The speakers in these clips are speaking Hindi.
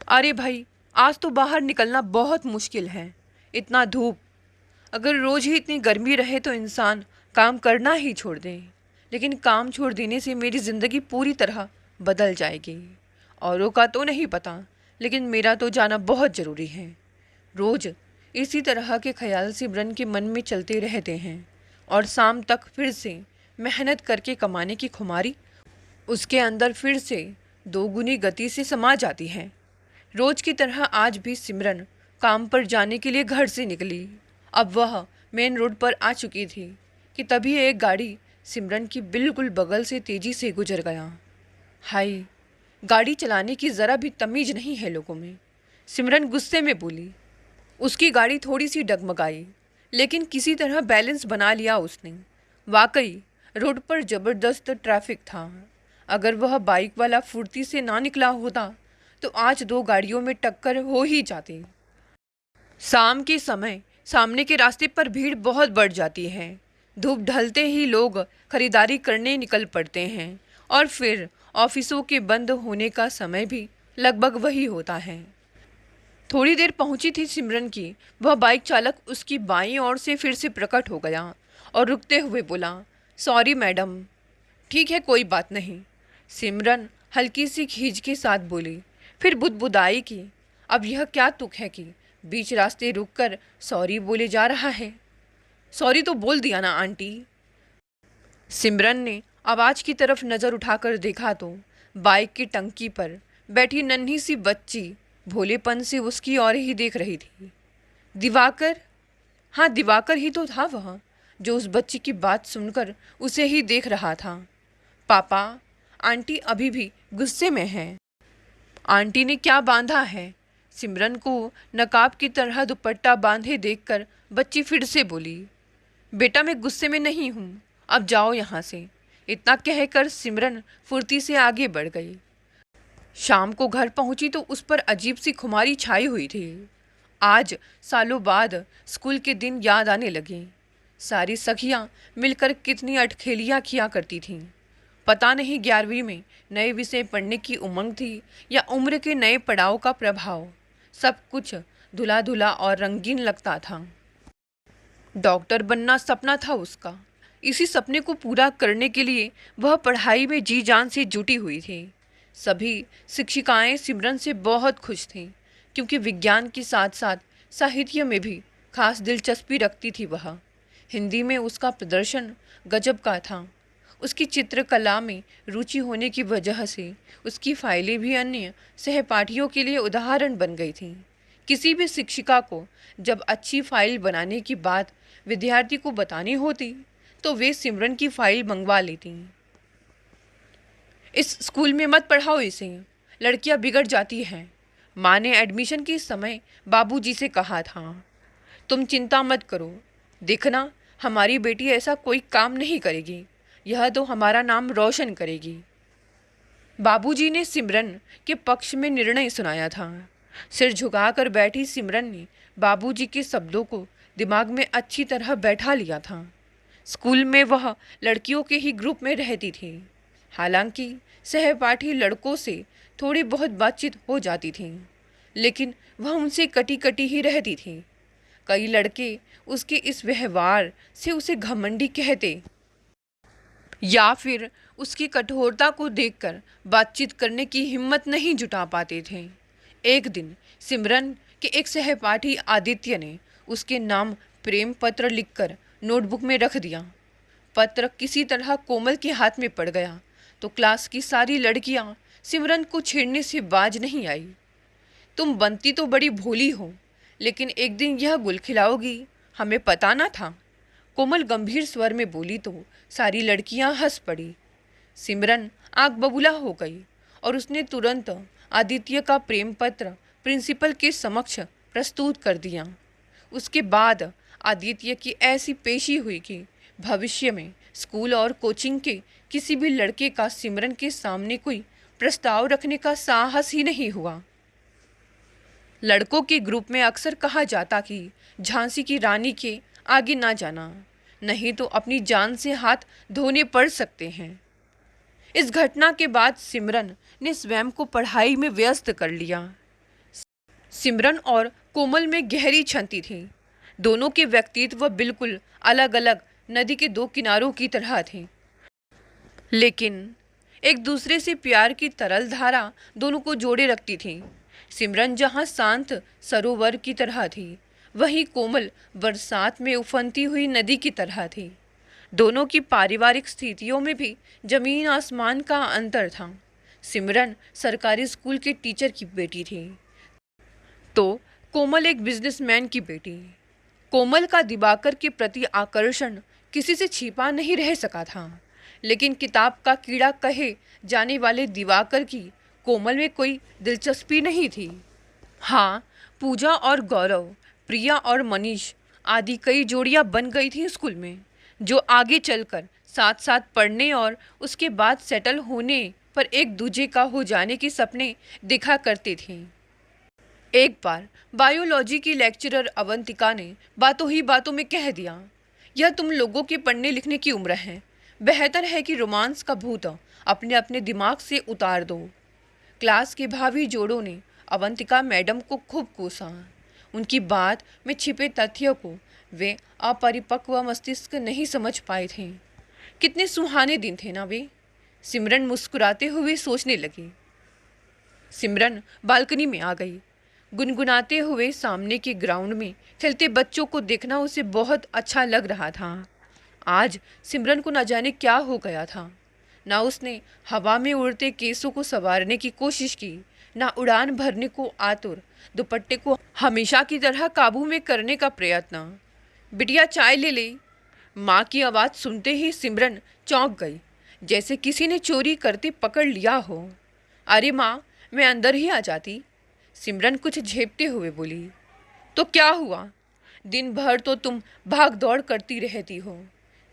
अरे भाई, आज तो बाहर निकलना बहुत मुश्किल है। इतना धूप। अगर रोज ही इतनी गर्मी रहे तो इंसान काम करना ही छोड़ दे। लेकिन काम छोड़ देने से मेरी ज़िंदगी पूरी तरह बदल जाएगी। औरों का तो नहीं पता, लेकिन मेरा तो जाना बहुत ज़रूरी है। रोज़ इसी तरह के ख्याल सिमरन के मन में चलते रहते हैं और शाम तक फिर से मेहनत करके कमाने की खुमारी उसके अंदर फिर से दोगुनी गति से समा जाती है। रोज की तरह आज भी सिमरन काम पर जाने के लिए घर से निकली। अब वह मेन रोड पर आ चुकी थी कि तभी एक गाड़ी सिमरन की बिल्कुल बगल से तेजी से गुजर गया। हाय, गाड़ी चलाने की ज़रा भी तमीज नहीं है लोगों में, सिमरन गुस्से में बोली। उसकी गाड़ी थोड़ी सी डगमगाई, लेकिन किसी तरह बैलेंस बना लिया उसने। वाकई रोड पर ज़बरदस्त ट्रैफिक था। अगर वह बाइक वाला फुर्ती से ना निकला होता तो आज दो गाड़ियों में टक्कर हो ही जाती। शाम के समय सामने के रास्ते पर भीड़ बहुत बढ़ जाती है। धूप ढलते ही लोग खरीदारी करने निकल पड़ते हैं और फिर ऑफिसों के बंद होने का समय भी लगभग वही होता है। थोड़ी देर पहुंची थी सिमरन की, वह बाइक चालक उसकी बाईं ओर से फिर से प्रकट हो गया और रुकते हुए बोला, सॉरी मैडम। ठीक है, कोई बात नहीं, सिमरन हल्की सी खींच के साथ बोली। फिर बुदबुदाई की, अब यह क्या तुक है कि बीच रास्ते रुककर सॉरी बोले जा रहा है। सॉरी तो बोल दिया ना आंटी। सिमरन ने आवाज़ की तरफ नज़र उठाकर देखा तो बाइक की टंकी पर बैठी नन्ही सी बच्ची भोलेपन से उसकी ओर ही देख रही थी। दिवाकर, हाँ दिवाकर ही तो था वह, जो उस बच्ची की बात सुनकर उसे ही देख रहा था। पापा, आंटी अभी भी गुस्से में है। आंटी ने क्या बांधा है? सिमरन को नकाब की तरह दुपट्टा बांधे देखकर बच्ची फिर से बोली। बेटा, मैं गुस्से में नहीं हूँ, अब जाओ यहाँ से। इतना कहकर सिमरन फुर्ती से आगे बढ़ गई। शाम को घर पहुँची तो उस पर अजीब सी खुमारी छाई हुई थी। आज सालों बाद स्कूल के दिन याद आने लगे। सारी सखियाँ मिलकर कितनी अटखेलियाँ किया करती थीं। पता नहीं 11वीं में नए विषय पढ़ने की उमंग थी या उम्र के नए पड़ाव का प्रभाव। सब कुछ धुला धुला और रंगीन लगता था। डॉक्टर बनना सपना था उसका। इसी सपने को पूरा करने के लिए वह पढ़ाई में जी जान से जुटी हुई थी। सभी शिक्षिकाएं सिमरन से बहुत खुश थीं, क्योंकि विज्ञान के साथ साथ साहित्य में भी खास दिलचस्पी रखती थी वह। हिंदी में उसका प्रदर्शन गजब का था। उसकी चित्रकला में रुचि होने की वजह से उसकी फाइलें भी अन्य सहपाठियों के लिए उदाहरण बन गई थीं। किसी भी शिक्षिका को जब अच्छी फाइल बनाने की बात विद्यार्थी को बतानी होती तो वे सिमरन की फाइल मंगवा लेती। इस स्कूल में मत पढ़ाओ इसे, लड़कियां बिगड़ जाती हैं। माँ ने एडमिशन के समय बाबूजी से कहा था। तुम चिंता मत करो, देखना हमारी बेटी ऐसा कोई काम नहीं करेगी, यह तो हमारा नाम रोशन करेगी। बाबूजी ने सिमरन के पक्ष में निर्णय सुनाया था। सिर झुकाकर बैठी सिमरन ने बाबूजी के शब्दों को दिमाग में अच्छी तरह बैठा लिया था। स्कूल में वह लड़कियों के ही ग्रुप में रहती थी। हालांकि सहपाठी लड़कों से थोड़ी बहुत बातचीत हो जाती थी, लेकिन वह उनसे कटी कटी ही रहती थी। कई लड़के उसके इस व्यवहार से उसे घमंडी कहते या फिर उसकी कठोरता को देखकर बातचीत करने की हिम्मत नहीं जुटा पाते थे। एक दिन सिमरन के एक सहपाठी आदित्य ने उसके नाम प्रेम पत्र लिखकर नोटबुक में रख दिया। पत्र किसी तरह कोमल के हाथ में पड़ गया तो क्लास की सारी लड़कियां सिमरन को छेड़ने से बाज नहीं आई। तुम बनती तो बड़ी भोली हो, लेकिन एक दिन यह गुल खिलाओगी, हमें पता ना था। कोमल गंभीर स्वर में बोली तो सारी लड़कियां हंस पड़ी। सिमरन आग बबूला हो गई और उसने तुरंत आदित्य का प्रेम पत्र प्रिंसिपल के समक्ष प्रस्तुत कर दिया। उसके बाद आदित्य की ऐसी पेशी हुई कि भविष्य में स्कूल और कोचिंग के किसी भी लड़के का सिमरन के सामने कोई प्रस्ताव रखने का साहस ही नहीं हुआ। लड़कों के ग्रुप में अक्सर कहा जाता कि झांसी की रानी के आगे ना जाना, नहीं तो अपनी जान से हाथ धोने पड़ सकते हैं। इस घटना के बाद सिमरन ने स्वयं को पढ़ाई में व्यस्त कर लिया। सिमरन और कोमल में गहरी छंती थी। दोनों के व्यक्तित्व बिल्कुल अलग अलग नदी के दो किनारों की तरह थे, लेकिन एक दूसरे से प्यार की तरल धारा दोनों को जोड़े रखती थी। सिमरन जहाँ शांत सरोवर की तरह थी, वहीं कोमल बरसात में उफनती हुई नदी की तरह थी। दोनों की पारिवारिक स्थितियों में भी जमीन आसमान का अंतर था। सिमरन सरकारी स्कूल के टीचर की बेटी थी, तो कोमल एक बिजनेसमैन की बेटी। कोमल का दिवाकर के प्रति आकर्षण किसी से छिपा नहीं रह सका था, लेकिन किताब का कीड़ा कहे जाने वाले दिवाकर की कोमल में कोई दिलचस्पी नहीं थी। हाँ, पूजा और गौरव, प्रिया और मनीष आदि कई जोड़ियां बन गई थी स्कूल में, जो आगे चलकर साथ साथ पढ़ने और उसके बाद सेटल होने पर एक दूजे का हो जाने के सपने देखा करते थे। एक बार बायोलॉजी की लेक्चरर अवंतिका ने बातों ही बातों में कह दिया, यह तुम लोगों के पढ़ने लिखने की उम्र है, बेहतर है कि रोमांस का भूत अपने अपने दिमाग से उतार दो। क्लास के भावी जोड़ों ने अवंतिका मैडम को खूब कोसा। उनकी बात में छिपे तथ्यों को वे अपरिपक्व मस्तिष्क नहीं समझ पाए थे। कितने सुहाने दिन थे ना वे, सिमरन मुस्कुराते हुए सोचने लगी। सिमरन बालकनी में आ गई। गुनगुनाते हुए सामने के ग्राउंड में खेलते बच्चों को देखना उसे बहुत अच्छा लग रहा था। आज सिमरन को न जाने क्या हो गया था। ना उसने हवा में उड़ते केसों को संवारने की कोशिश की, ना उड़ान भरने को आतुर दुपट्टे को हमेशा की तरह काबू में करने का प्रयत्न। बिटिया चाय ले ले। माँ की आवाज़ सुनते ही सिमरन चौंक गई, जैसे किसी ने चोरी करते पकड़ लिया हो। अरे माँ, मैं अंदर ही आ जाती, सिमरन कुछ झेपते हुए बोली। तो क्या हुआ, दिन भर तो तुम भाग दौड़ करती रहती हो,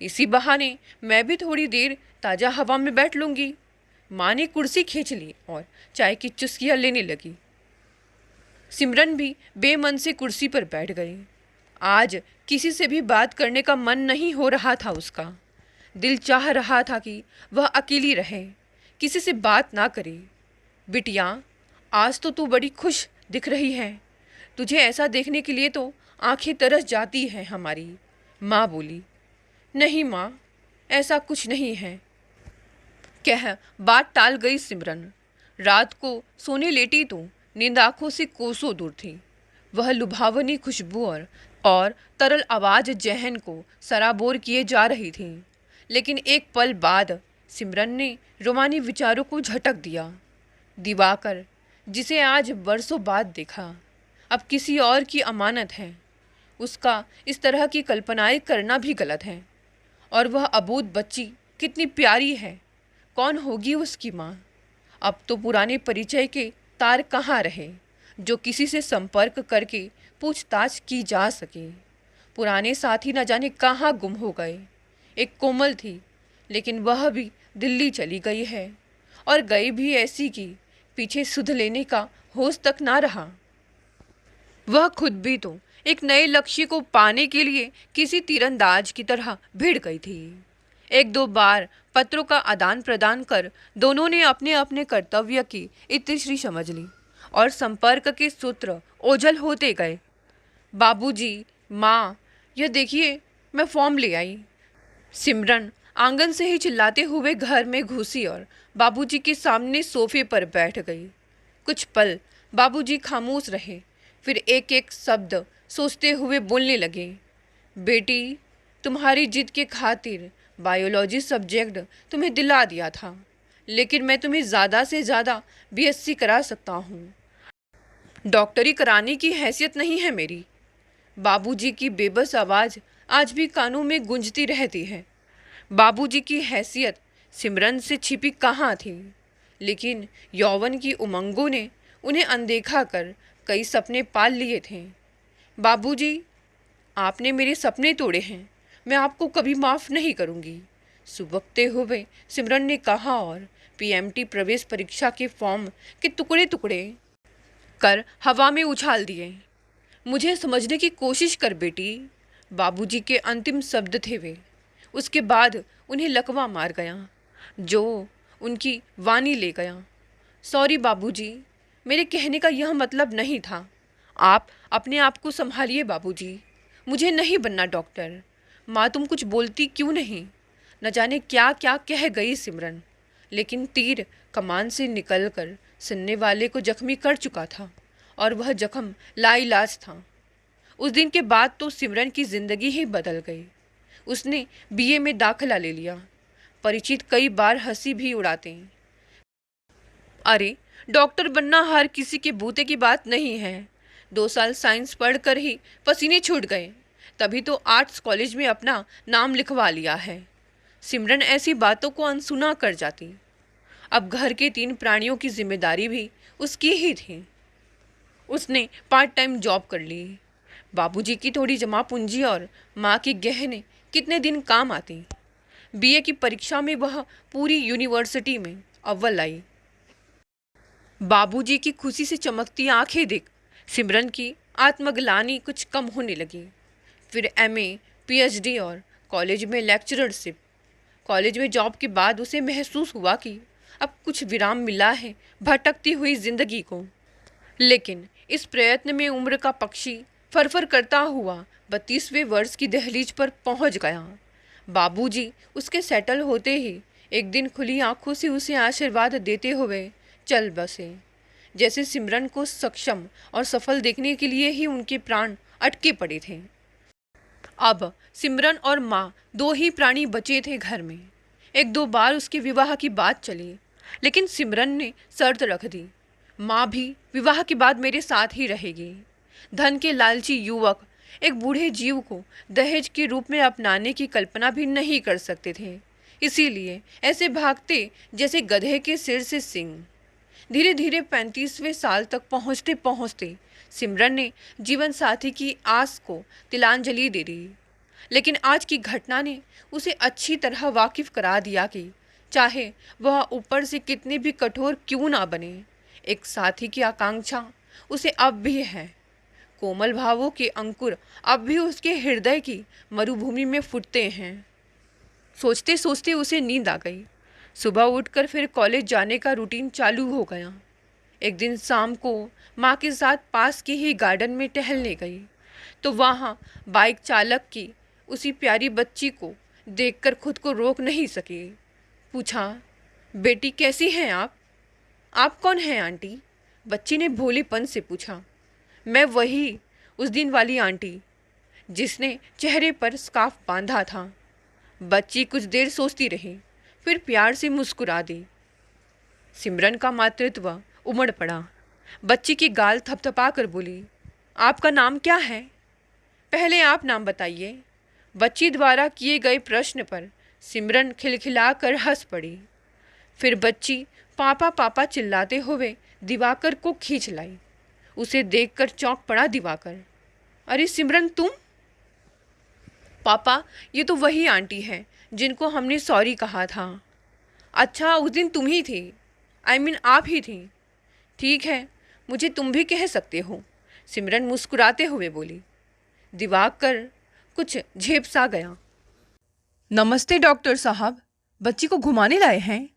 इसी बहाने मैं भी थोड़ी देर ताज़ा हवा में बैठ लूँगी। माँ ने कुर्सी खींच ली और चाय की चुस्कियाँ लेने लगी। सिमरन भी बेमन से कुर्सी पर बैठ गई। आज किसी से भी बात करने का मन नहीं हो रहा था उसका। दिल चाह रहा था कि वह अकेली रहे, किसी से बात ना करे। बिटिया, आज तो तू बड़ी खुश दिख रही है, तुझे ऐसा देखने के लिए तो आंखें तरस जाती हैं हमारी, माँ बोली। नहीं माँ, ऐसा कुछ नहीं है, कह बात टाल गई सिमरन। रात को सोने लेटी तो नींद आंखों से कोसों दूर थी। वह लुभावनी खुशबू और तरल आवाज़ जहन को सराबोर किए जा रही थी, लेकिन एक पल बाद सिमरन ने रोमानी विचारों को झटक दिया। दिवाकर, जिसे आज बरसों बाद देखा, अब किसी और की अमानत है। उसका इस तरह की कल्पनाएं करना भी गलत है। और वह अबूझ बच्ची कितनी प्यारी है, कौन होगी उसकी माँ। अब तो पुराने परिचय के तार कहाँ रहे, जो किसी से संपर्क करके पूछताछ की जा सके। पुराने साथी न जाने कहाँ गुम हो गए। एक कोमल थी, लेकिन वह भी दिल्ली चली गई है, और गई भी ऐसी कि पीछे सुध लेने का होश तक ना रहा। वह खुद भी तो एक नए लक्ष्य को पाने के लिए किसी तीरंदाज की तरह भिड़ गई थी। एक दो बार पत्रों का आदान प्रदान कर दोनों ने अपने अपने कर्तव्य की इतिश्री समझ ली और संपर्क के सूत्र ओझल होते गए। बाबूजी, माँ, यह देखिए, मैं फॉर्म ले आई। सिमरन आंगन से ही चिल्लाते हुए घर में घुसी और बाबूजी के सामने सोफे पर बैठ गई। कुछ पल बाबूजी खामोश रहे, फिर एक एक शब्द सोचते हुए बोलने लगे। बेटी, तुम्हारी जिद के खातिर बायोलॉजी सब्जेक्ट तुम्हें दिला दिया था, लेकिन मैं तुम्हें ज़्यादा से ज़्यादा बीएससी करा सकता हूँ, डॉक्टरी कराने की हैसियत नहीं है मेरी। बाबूजी की बेबस आवाज़ आज भी कानों में गूंजती रहती है। बाबूजी की हैसियत सिमरन से छिपी कहाँ थी, लेकिन यौवन की उमंगों ने उन्हें अनदेखा कर कई सपने पाल लिए थे। बाबूजी, आपने मेरे सपने तोड़े हैं, मैं आपको कभी माफ़ नहीं करूँगी, सुबकते हुए सिमरन ने कहा और पीएमटी प्रवेश परीक्षा के फॉर्म के टुकड़े टुकड़े कर हवा में उछाल दिए। मुझे समझने की कोशिश कर बेटी, बाबूजी के अंतिम शब्द थे वे। उसके बाद उन्हें लकवा मार गया, जो उनकी वाणी ले गया। सॉरी बाबूजी, मेरे कहने का यह मतलब नहीं था। आप अपने आप को संभालिए बाबूजी, मुझे नहीं बनना डॉक्टर। माँ तुम कुछ बोलती क्यों नहीं? न जाने क्या क्या कह गई सिमरन, लेकिन तीर कमान से निकलकर सुनने वाले को जख्मी कर चुका था और वह जख्म लाइलाज था। उस दिन के बाद तो सिमरन की ज़िंदगी ही बदल गई। उसने बीए में दाखिला ले लिया। परिचित कई बार हंसी भी उड़ाते हैं, अरे डॉक्टर बनना हर किसी के बूते की बात नहीं है। 2 साल साइंस पढ़कर ही पसीने छूट गए, तभी तो आर्ट्स कॉलेज में अपना नाम लिखवा लिया है। सिमरन ऐसी बातों को अनसुना कर जाती। अब घर के 3 प्राणियों की जिम्मेदारी भी उसकी ही थी। उसने पार्ट टाइम जॉब कर ली। बाबूजी की थोड़ी जमा पूंजी और माँ के गहने कितने दिन काम आती। बीए की परीक्षा में वह पूरी यूनिवर्सिटी में अव्वल आई। बाबूजी की खुशी से चमकती आंखें देख सिमरन की आत्मग्लानि कुछ कम होने लगी। फिर एमए, पीएचडी और कॉलेज में लेक्चररशिप। कॉलेज में जॉब के बाद उसे महसूस हुआ कि अब कुछ विराम मिला है भटकती हुई जिंदगी को। लेकिन इस प्रयत्न में उम्र का पक्षी फरफर करता हुआ 32वें वर्ष की दहलीज पर पहुंच गया। बाबूजी उसके सेटल होते ही एक दिन खुली आंखों से उसे आशीर्वाद देते हुए चल बसे, जैसे सिमरन को सक्षम और सफल देखने के लिए ही उनके प्राण अटके पड़े थे। अब सिमरन और माँ 2 ही प्राणी बचे थे घर में। 1-2 बार उसके विवाह की बात चली, लेकिन सिमरन ने शर्त रख दी, माँ भी विवाह के बाद मेरे साथ ही रहेगी। धन के लालची युवक एक बूढ़े जीव को दहेज के रूप में अपनाने की कल्पना भी नहीं कर सकते थे, इसीलिए ऐसे भागते जैसे गधे के सिर से सींग। धीरे धीरे 35वें साल तक पहुँचते पहुँचते सिमरन ने जीवन साथी की आस को तिलांजलि दे दी। लेकिन आज की घटना ने उसे अच्छी तरह वाकिफ करा दिया कि चाहे वह ऊपर से कितने भी कठोर क्यों ना बने, एक साथी की आकांक्षा उसे अब भी है। कोमल भावों के अंकुर अब भी उसके हृदय की मरुभूमि में फूटते हैं। सोचते सोचते उसे नींद आ गई। सुबह उठकर फिर कॉलेज जाने का रूटीन चालू हो गया। एक दिन शाम को माँ के साथ पास के ही गार्डन में टहलने गई तो वहाँ बाइक चालक की उसी प्यारी बच्ची को देखकर खुद को रोक नहीं सकी। पूछा, बेटी कैसी हैं आप कौन हैं आंटी? बच्ची ने भोलेपन से पूछा। मैं वही उस दिन वाली आंटी जिसने चेहरे पर स्कार्फ बांधा था। बच्ची कुछ देर सोचती रही, फिर प्यार से मुस्कुरा दी। सिमरन का मातृत्व उमड़ पड़ा। बच्ची की गाल थपथपा कर बोली, आपका नाम क्या है? पहले आप नाम बताइए। बच्ची द्वारा किए गए प्रश्न पर सिमरन खिलखिलाकर हंस पड़ी। फिर बच्ची पापा पापा चिल्लाते हुए दिवाकर को खींच लाई। उसे देखकर चौंक पड़ा दिवाकर। अरे सिमरन तुम? पापा ये तो वही आंटी है जिनको हमने सॉरी कहा था। अच्छा उस दिन तुम ही थी, आप ही थी। ठीक है, मुझे तुम भी कह सकते हो, सिमरन मुस्कुराते हुए बोली। दिवाकर कुछ झेप सा गया। नमस्ते डॉक्टर साहब, बच्ची को घुमाने लाए हैं?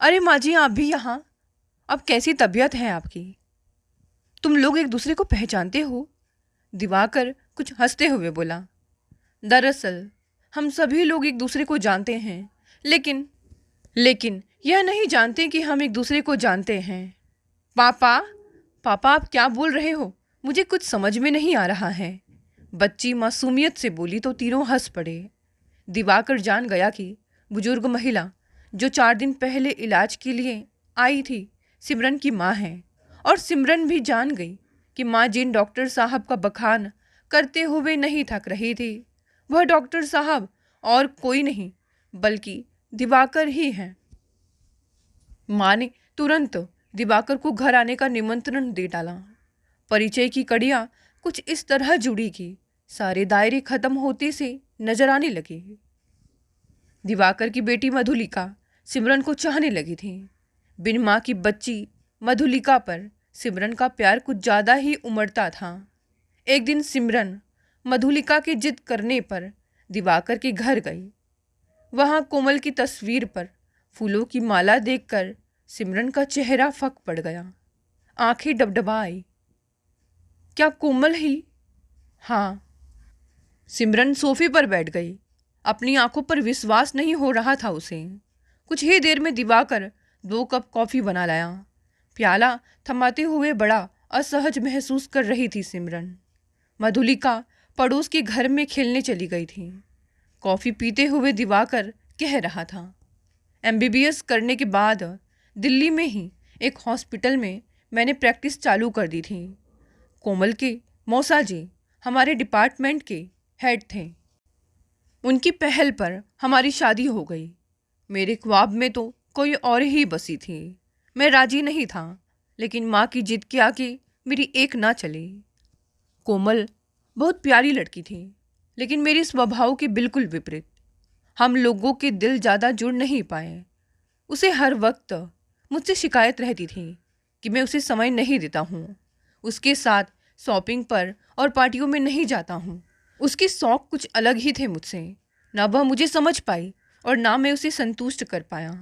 अरे माँ जी आप भी यहाँ? अब कैसी तबीयत है आपकी? तुम लोग एक दूसरे को पहचानते हो? दिवाकर कुछ हंसते हुए बोला। दरअसल हम सभी लोग एक दूसरे को जानते हैं, लेकिन यह नहीं जानते कि हम एक दूसरे को जानते हैं। पापा आप क्या बोल रहे हो? मुझे कुछ समझ में नहीं आ रहा है। बच्ची मासूमियत से बोली तो तीनों हंस पड़े। दिवाकर जान गया कि बुजुर्ग महिला जो 4 दिन पहले इलाज के लिए आई थी सिमरन की माँ है, और सिमरन भी जान गई कि माँ जिन डॉक्टर साहब का बखान करते हुए नहीं थक रही थी वह डॉक्टर साहब और कोई नहीं बल्कि दिवाकर ही हैं। माँ ने तुरंत दिवाकर को घर आने का निमंत्रण दे डाला। परिचय की कड़ियाँ कुछ इस तरह जुड़ी कि सारे दायरे खत्म होते से नजर आने लगे। दिवाकर की बेटी मधुलिका सिमरन को चाहने लगी थी। बिन माँ की बच्ची मधुलिका पर सिमरन का प्यार कुछ ज़्यादा ही उमड़ता था। एक दिन सिमरन मधुलिका के जिद करने पर दिवाकर के घर गई। वहाँ कोमल की तस्वीर पर फूलों की माला देखकर सिमरन का चेहरा फक पड़ गया। आंखें डबडबा आई। क्या कोमल ही? हाँ। सिमरन सोफे पर बैठ गई। अपनी आंखों पर विश्वास नहीं हो रहा था उसे। कुछ ही देर में दिवाकर 2 कप कॉफ़ी बना लाया। प्याला थमाते हुए बड़ा असहज महसूस कर रही थी सिमरन। मधुलिका पड़ोस के घर में खेलने चली गई थी। कॉफ़ी पीते हुए दिवाकर कह रहा था, MBBS करने के बाद दिल्ली में ही एक हॉस्पिटल में मैंने प्रैक्टिस चालू कर दी थी। कोमल के मौसा जी हमारे डिपार्टमेंट के हेड थे। उनकी पहल पर हमारी शादी हो गई। मेरे ख्वाब में तो कोई और ही बसी थी। मैं राजी नहीं था, लेकिन माँ की जिद के आगे मेरी एक ना चली। कोमल बहुत प्यारी लड़की थी, लेकिन मेरे स्वभाव के बिल्कुल विपरीत। हम लोगों के दिल ज़्यादा जुड़ नहीं पाए। उसे हर वक्त मुझसे शिकायत रहती थी कि मैं उसे समय नहीं देता हूँ, उसके साथ शॉपिंग पर और पार्टियों में नहीं जाता हूँ। उसके शौक़ कुछ अलग ही थे मुझसे। ना वह मुझे समझ पाई और ना मैं उसे संतुष्ट कर पाया।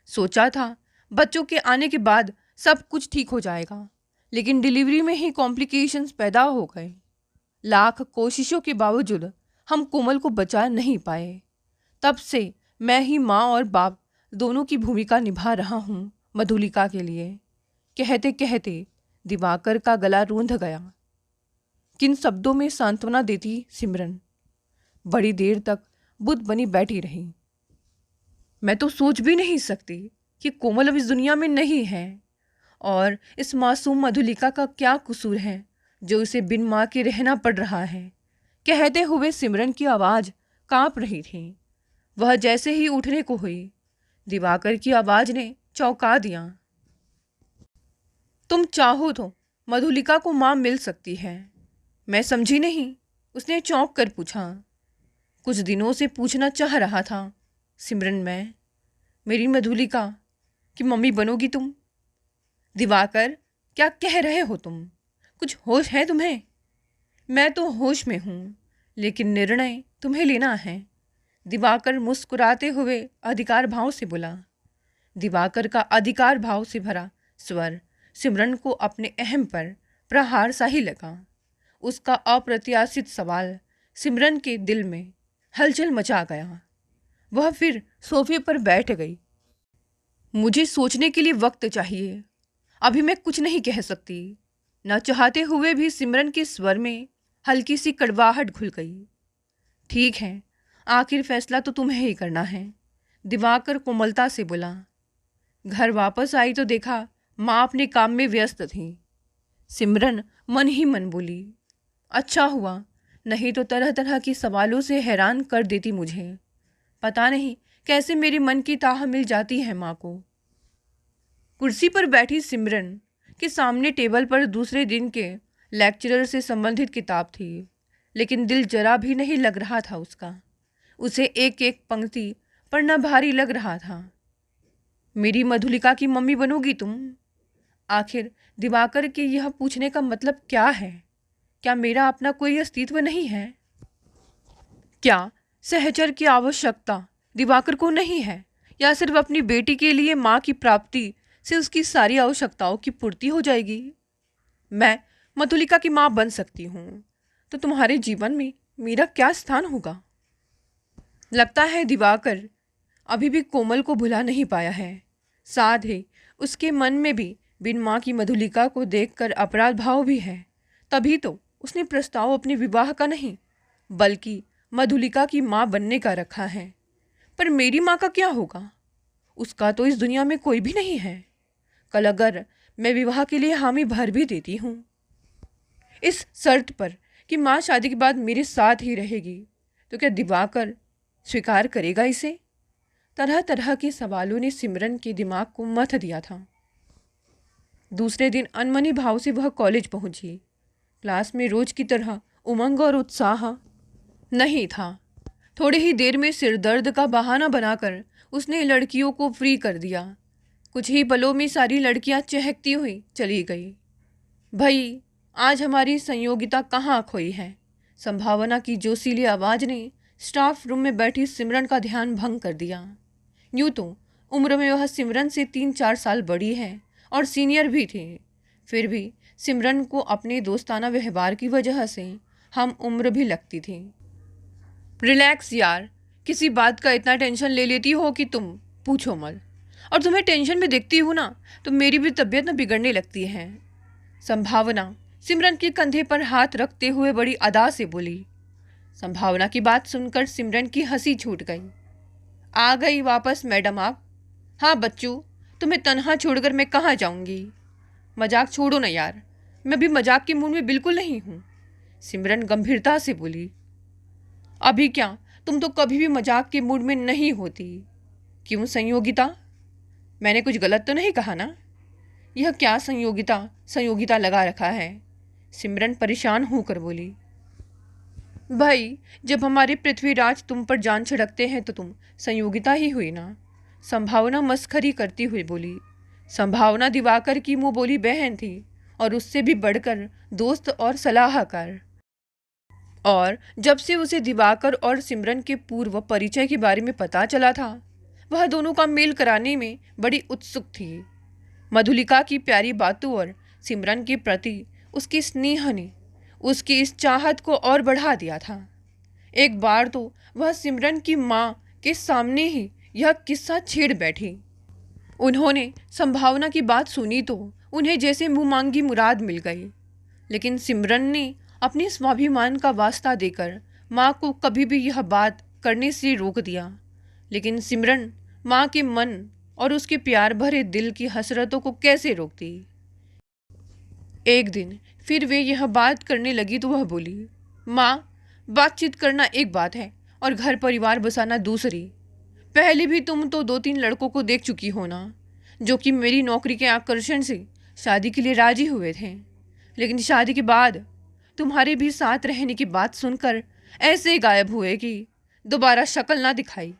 सोचा था बच्चों के आने के बाद सब कुछ ठीक हो जाएगा, लेकिन डिलीवरी में ही कॉम्प्लिकेशंस पैदा हो गए। लाख कोशिशों के बावजूद हम कोमल को बचा नहीं पाए। तब से मैं ही माँ और बाप दोनों की भूमिका निभा रहा हूँ मधुलिका के लिए। कहते कहते दिवाकर का गला रूंध गया। किन शब्दों में सांत्वना देती सिमरन। बड़ी देर तक बुद्ध बनी बैठी रही। मैं तो सोच भी नहीं सकती कि कोमल अब इस दुनिया में नहीं है, और इस मासूम मधुलिका का क्या कसूर है जो उसे बिन माँ के रहना पड़ रहा है। कहते हुए सिमरन की आवाज़ कांप रही थी। वह जैसे ही उठने को हुई, दिवाकर की आवाज़ ने चौंका दिया। तुम चाहो तो मधुलिका को माँ मिल सकती है। मैं समझी नहीं, उसने चौंक कर पूछा। कुछ दिनों से पूछना चाह रहा था सिमरन। मैं मेरी मधुलिका की मम्मी बनोगी तुम? दिवाकर, क्या कह रहे हो तुम? कुछ होश है तुम्हें? मैं तो होश में हूँ, लेकिन निर्णय तुम्हें लेना है। दिवाकर मुस्कुराते हुए अधिकार भाव से बोला। दिवाकर का अधिकार भाव से भरा स्वर सिमरन को अपने अहम पर प्रहार सा ही लगा। उसका अप्रत्याशित सवाल सिमरन के दिल में हलचल मचा गया। वह फिर सोफे पर बैठ गई। मुझे सोचने के लिए वक्त चाहिए। अभी मैं कुछ नहीं कह सकती। न चाहते हुए भी सिमरन के स्वर में हल्की सी कड़वाहट घुल गई। ठीक है, आखिर फैसला तो तुम्हें ही करना है, दिवाकर कोमलता से बोला। घर वापस आई तो देखा माँ अपने काम में व्यस्त थी। सिमरन मन ही मन बोली, अच्छा हुआ, नहीं तो तरह तरह के सवालों से हैरान कर देती मुझे। पता नहीं कैसे मेरे मन की ताह मिल जाती है माँ को। कुर्सी पर बैठी सिमरन के सामने टेबल पर दूसरे दिन के लेक्चरर से संबंधित किताब थी, लेकिन दिल जरा भी नहीं लग रहा था उसका। उसे एक एक पंक्ति पढ़ना भारी लग रहा था। मेरी मधुलिका की मम्मी बनोगी तुम? आखिर दिवाकर के यह पूछने का मतलब क्या है? क्या मेरा अपना कोई अस्तित्व नहीं है? क्या सहचर की आवश्यकता दिवाकर को नहीं है, या सिर्फ अपनी बेटी के लिए माँ की प्राप्ति से उसकी सारी आवश्यकताओं की पूर्ति हो जाएगी? मैं मधुलिका की माँ बन सकती हूँ तो तुम्हारे जीवन में मेरा क्या स्थान होगा? लगता है दिवाकर अभी भी कोमल को भुला नहीं पाया है। साथ ही उसके मन में भी बिन माँ की मधुलिका को देखकर अपराध भाव भी है। तभी तो उसने प्रस्ताव अपने विवाह का नहीं, बल्कि मधुलिका की माँ बनने का रखा है। पर मेरी माँ का क्या होगा? उसका तो इस दुनिया में कोई भी नहीं है। कल अगर मैं विवाह के लिए हामी भर भी देती हूँ, इस शर्त पर कि माँ शादी के बाद मेरे साथ ही रहेगी, तो क्या दिवाकर स्वीकार करेगा इसे? तरह तरह के सवालों ने सिमरन के दिमाग को मथ दिया था। दूसरे दिन अनमनी भाव से वह कॉलेज पहुंची। क्लास में रोज की तरह उमंग और उत्साह नहीं था। थोड़ी ही देर में सिरदर्द का बहाना बनाकर उसने लड़कियों को फ्री कर दिया। कुछ ही पलों में सारी लड़कियां चहकती हुई चली गई। भाई, आज हमारी संयोगिता कहाँ खोई है? संभावना की जोशीली आवाज़ ने स्टाफ रूम में बैठी सिमरन का ध्यान भंग कर दिया। यूँ तो उम्र में वह सिमरन से 3-4 साल बड़ी है और सीनियर भी थी, फिर भी सिमरन को अपने दोस्ताना व्यवहार की वजह से हम उम्र भी लगती थी। रिलैक्स यार, किसी बात का इतना टेंशन ले लेती हो कि तुम पूछो मत। और तुम्हें टेंशन में देखती हूँ ना तो मेरी भी तबीयत ना बिगड़ने लगती है। संभावना सिमरन के कंधे पर हाथ रखते हुए बड़ी अदा से बोली। संभावना की बात सुनकर सिमरन की हंसी छूट गई। आ गई वापस मैडम आप? हाँ बच्चों, तुम्हें तन्हा छोड़कर मैं कहाँ जाऊंगी। मजाक छोड़ो ना यार, मैं भी मजाक के मूड में बिल्कुल नहीं हूँ, सिमरन गंभीरता से बोली। अभी क्या, तुम तो कभी भी मजाक के मूड में नहीं होती। क्यों संयोगिता, मैंने कुछ गलत तो नहीं कहा ना? यह क्या संयोगिता संयोगिता लगा रखा है, सिमरन परेशान होकर बोली। भाई, जब हमारे पृथ्वीराज तुम पर जान छिड़कते हैं तो तुम संयोगिता ही हुई ना, संभावना मस्खरी करती हुई बोली। संभावना दिवाकर की मुंह बोली बहन थी और उससे भी बढ़कर दोस्त और सलाहकार। और जब से उसे दिवाकर और सिमरन के पूर्व परिचय के बारे में पता चला था, वह दोनों का मेल कराने में बड़ी उत्सुक थी। मधुलिका की प्यारी बातों और सिमरन के प्रति उसकी स्नेह ने उसकी इस चाहत को और बढ़ा दिया था। एक बार तो वह सिमरन की माँ के सामने ही यह किस्सा छेड़ बैठी। उन्होंने संभावना की बात सुनी तो उन्हें जैसे मुँह मांगी मुराद मिल गई, लेकिन सिमरन ने अपने स्वाभिमान का वास्ता देकर माँ को कभी भी यह बात करने से रोक दिया। लेकिन सिमरन माँ के मन और उसके प्यार भरे दिल की हसरतों को कैसे रोकती। एक दिन फिर वे यह बात करने लगी तो वह बोली, माँ, बातचीत करना एक बात है और घर परिवार बसाना दूसरी। पहले भी तुम तो 2-3 लड़कों को देख चुकी हो ना, जो कि मेरी नौकरी के आकर्षण से शादी के लिए राजी हुए थे, लेकिन शादी के बाद तुम्हारे भी साथ रहने की बात सुनकर ऐसे गायब हुए कि दोबारा शक्ल ना दिखाई।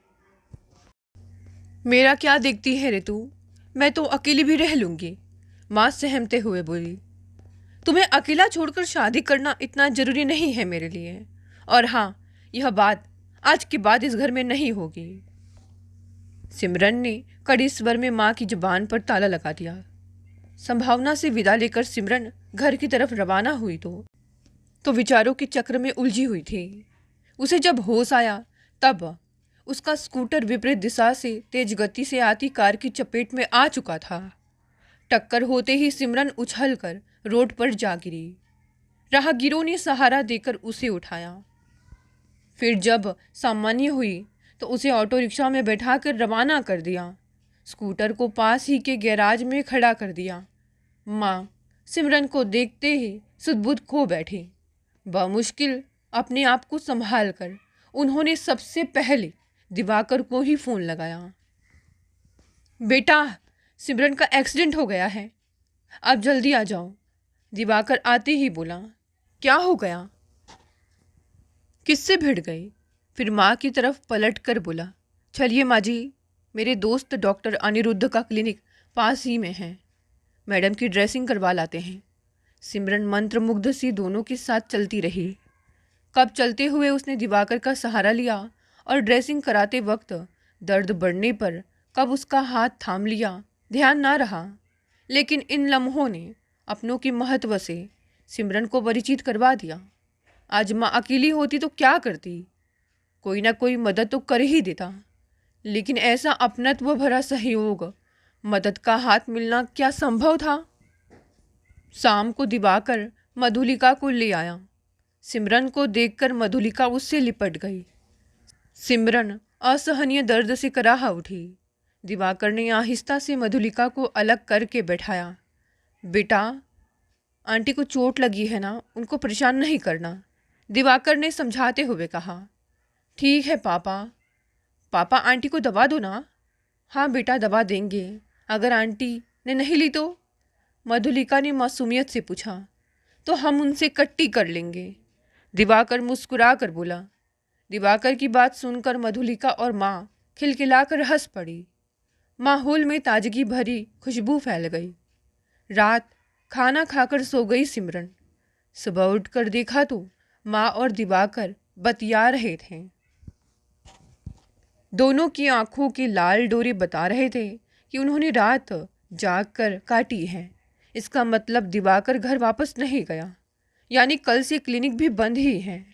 मेरा क्या देखती है ऋतु, मैं तो अकेली भी रह लूंगी, माँ सहमते हुए बोली। तुम्हें अकेला छोड़कर शादी करना इतना जरूरी नहीं है मेरे लिए, और हाँ, यह बात आज के बाद इस घर में नहीं होगी। सिमरन ने कड़ी स्वर में माँ की जुबान पर ताला लगा दिया। संभावना से विदा लेकर सिमरन घर की तरफ रवाना हुई तो विचारों के चक्र में उलझी हुई थी। उसे जब होश आया तब उसका स्कूटर विपरीत दिशा से तेज गति से आती कार की चपेट में आ चुका था। टक्कर होते ही सिमरन उछलकर रोड पर जा गिरी। राहगीरों ने सहारा देकर उसे उठाया। फिर जब सामान्य हुई तो उसे ऑटो रिक्शा में बैठाकर रवाना कर दिया। स्कूटर को पास ही के गैराज में खड़ा कर दिया। माँ सिमरन को देखते ही सुध-बुध खो बैठी। बमुश्किल अपने आप को संभाल कर उन्होंने सबसे पहले दिवाकर को ही फ़ोन लगाया। बेटा, सिमरन का एक्सीडेंट हो गया है, आप जल्दी आ जाओ, दिवाकर आते ही बोला। क्या हो गया? किससे भिड़ गई? फिर माँ की तरफ पलट कर बोला, चलिए माँ जी, मेरे दोस्त डॉक्टर अनिरुद्ध का क्लिनिक पास ही में है, मैडम की ड्रेसिंग करवा लाते हैं। सिमरन मंत्रमुग्ध सी दोनों के साथ चलती रही। कब चलते हुए उसने दिवाकर का सहारा लिया और ड्रेसिंग कराते वक्त दर्द बढ़ने पर कब उसका हाथ थाम लिया, ध्यान ना रहा। लेकिन इन लम्हों ने अपनों के महत्व से सिमरन को परिचित करवा दिया। आज माँ अकेली होती तो क्या करती? कोई ना कोई मदद तो कर ही देता, लेकिन ऐसा अपनत्व भरा सहयोग, मदद का हाथ मिलना क्या संभव था? शाम को दिवाकर मधुलिका को ले आया। सिमरन को देखकर मधुलिका उससे लिपट गई। सिमरन असहनीय दर्द से कराह उठी। दिवाकर ने आहिस्ता से मधुलिका को अलग करके बैठाया। बेटा, आंटी को चोट लगी है ना, उनको परेशान नहीं करना, दिवाकर ने समझाते हुए कहा। ठीक है पापा। पापा, आंटी को दवा दो ना। हाँ बेटा, दवा देंगे, अगर आंटी ने नहीं ली तो? मधुलिका ने मासूमियत से पूछा। तो हम उनसे कट्टी कर लेंगे, दिवाकर मुस्कुरा कर बोला। दिवाकर की बात सुनकर मधुलिका और माँ खिलखिलाकर हंस पड़ी। माहौल में ताजगी भरी खुशबू फैल गई। रात खाना खाकर सो गई सिमरन। सुबह उठकर देखा तो माँ और दिवाकर बतिया रहे थे। दोनों की आंखों के लाल डोरे बता रहे थे कि उन्होंने रात जाग कर काटी है। इसका मतलब दिवाकर घर वापस नहीं गया, यानी कल से क्लिनिक भी बंद ही है।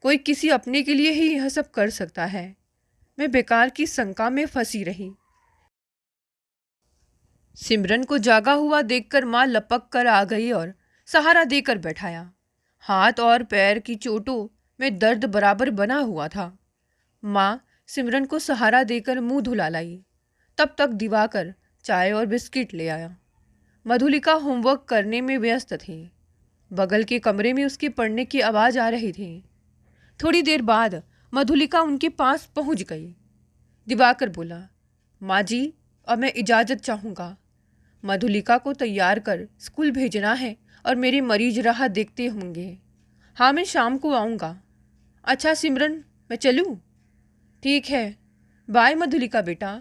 कोई किसी अपने के लिए ही यह सब कर सकता है। मैं बेकार की शंका में फंसी रही। सिमरन को जागा हुआ देखकर माँ लपक कर आ गई और सहारा देकर बैठाया। हाथ और पैर की चोटों में दर्द बराबर बना हुआ था। माँ सिमरन को सहारा देकर मुंह धुला लाई। तब तक दिवाकर चाय और बिस्किट ले आया। मधुलिका होमवर्क करने में व्यस्त थी। बगल के कमरे में उसके पढ़ने की आवाज़ आ रही थी। थोड़ी देर बाद मधुलिका उनके पास पहुंच गई। दिवाकर बोला, माँ जी, अब मैं इजाज़त चाहूँगा। मधुलिका को तैयार कर स्कूल भेजना है और मेरे मरीज राह देखते होंगे। हाँ, मैं शाम को आऊँगा। अच्छा सिमरन, मैं चलूँ? ठीक है, बाय मधुलिका बेटा।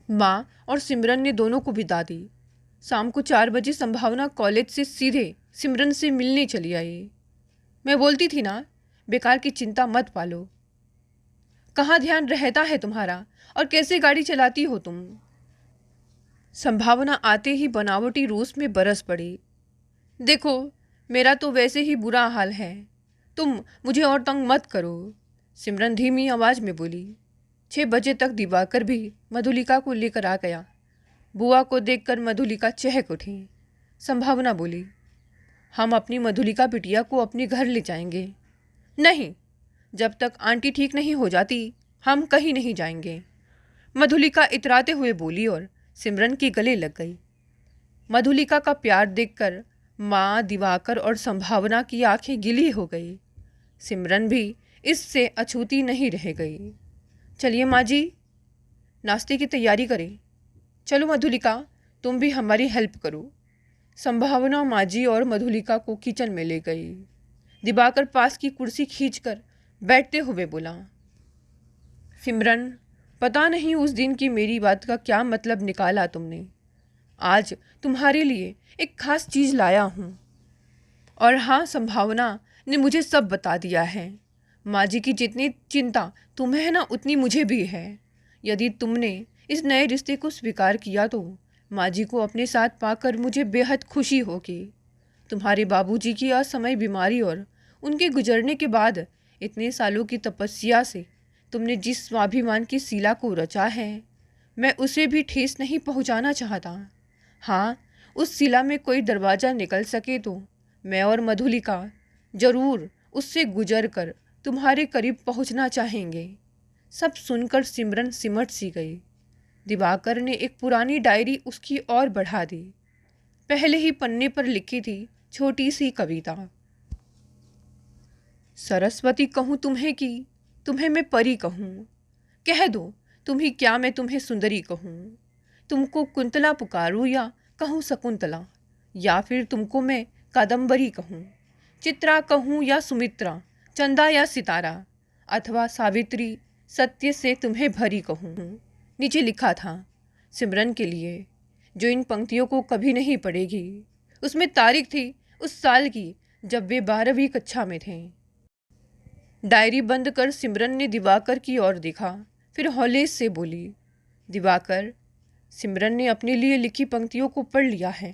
माँ और सिमरन ने दोनों को विदा दी। शाम को 4 बजे संभावना कॉलेज से सीधे सिमरन से मिलने चली आई। मैं बोलती थी ना, बेकार की चिंता मत पालो। कहाँ ध्यान रहता है तुम्हारा, और कैसे गाड़ी चलाती हो तुम? संभावना आते ही बनावटी रूस में बरस पड़ी। देखो, मेरा तो वैसे ही बुरा हाल है, तुम मुझे और तंग मत करो। सिमरन धीमी आवाज में बोली। 6 बजे तक दिवाकर भी मधुलिका को लेकर आ गया। बुआ को देखकर मधुलिका चहक उठी। संभावना बोली, हम अपनी मधुलिका बिटिया को अपने घर ले जाएंगे। नहीं, जब तक आंटी ठीक नहीं हो जाती हम कहीं नहीं जाएंगे। मधुलिका इतराते हुए बोली और सिमरन के गले लग गई। मधुलिका का प्यार देखकर माँ, दिवाकर और संभावना की आंखें गीली हो गई। सिमरन भी इससे अछूती नहीं रह गई। चलिए माँ जी, नाश्ते की तैयारी करें। चलो मधुलिका, तुम भी हमारी हेल्प करो। संभावना माँ जी और मधुलिका को किचन में ले गई। दिवाकर पास की कुर्सी खींचकर बैठते हुए बोला, सिमरन, पता नहीं उस दिन की मेरी बात का क्या मतलब निकाला तुमने। आज तुम्हारे लिए एक खास चीज़ लाया हूँ। और हाँ, संभावना ने मुझे सब बता दिया है। माँ जी की जितनी चिंता तुम्हें है ना, उतनी मुझे भी है। यदि तुमने इस नए रिश्ते को स्वीकार किया तो माँ जी को अपने साथ पाकर मुझे बेहद खुशी होगी। तुम्हारे बाबूजी की असमय बीमारी और उनके गुजरने के बाद इतने सालों की तपस्या से तुमने जिस स्वाभिमान की शिला को रचा है, मैं उसे भी ठेस नहीं पहुंचाना चाहता। हाँ, उस शिला में कोई दरवाज़ा निकल सके तो मैं और मधुलिका जरूर उससे गुजर कर तुम्हारे करीब पहुंचना चाहेंगे। सब सुनकर सिमरन सिमट सी गई। दिवाकर ने एक पुरानी डायरी उसकी ओर बढ़ा दी। पहले ही पन्ने पर लिखी थी छोटी सी कविता। सरस्वती कहूँ तुम्हें कि तुम्हें मैं परी कहूँ, कह दो तुम्ही क्या मैं तुम्हें सुंदरी कहूँ। तुमको कुंतला पुकारूँ या कहूँ शकुंतला, या फिर तुमको मैं कादम्बरी कहूँ, चित्रा कहूँ या सुमित्रा, चंदा या सितारा, अथवा सावित्री सत्य से तुम्हें भरी कहूँ। नीचे लिखा था सिमरन के लिए, जो इन पंक्तियों को कभी नहीं पढ़ेगी। उसमें तारीख थी उस साल की जब वे 12वीं कक्षा में थे। डायरी बंद कर सिमरन ने दिवाकर की ओर देखा, फिर हौले से बोली, दिवाकर, सिमरन ने अपने लिए लिखी पंक्तियों को पढ़ लिया है।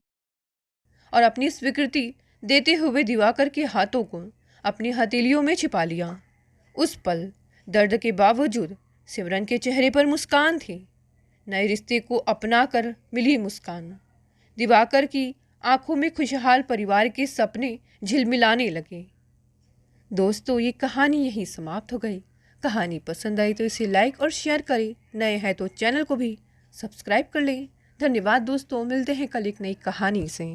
और अपनी स्वीकृति देते हुए दिवाकर के हाथों को अपनी हथेलियों में छिपा लिया। उस पल दर्द के बावजूद सिमरन के चेहरे पर मुस्कान थी। नए रिश्ते को अपना कर मिली मुस्कान। दिवाकर की आंखों में खुशहाल परिवार के सपने झिलमिलाने लगे। दोस्तों, ये कहानी यहीं समाप्त हो गई। कहानी पसंद आई तो इसे लाइक और शेयर करें। नए हैं तो चैनल को भी सब्सक्राइब कर लें। धन्यवाद दोस्तों, मिलते हैं कल एक नई कहानी से।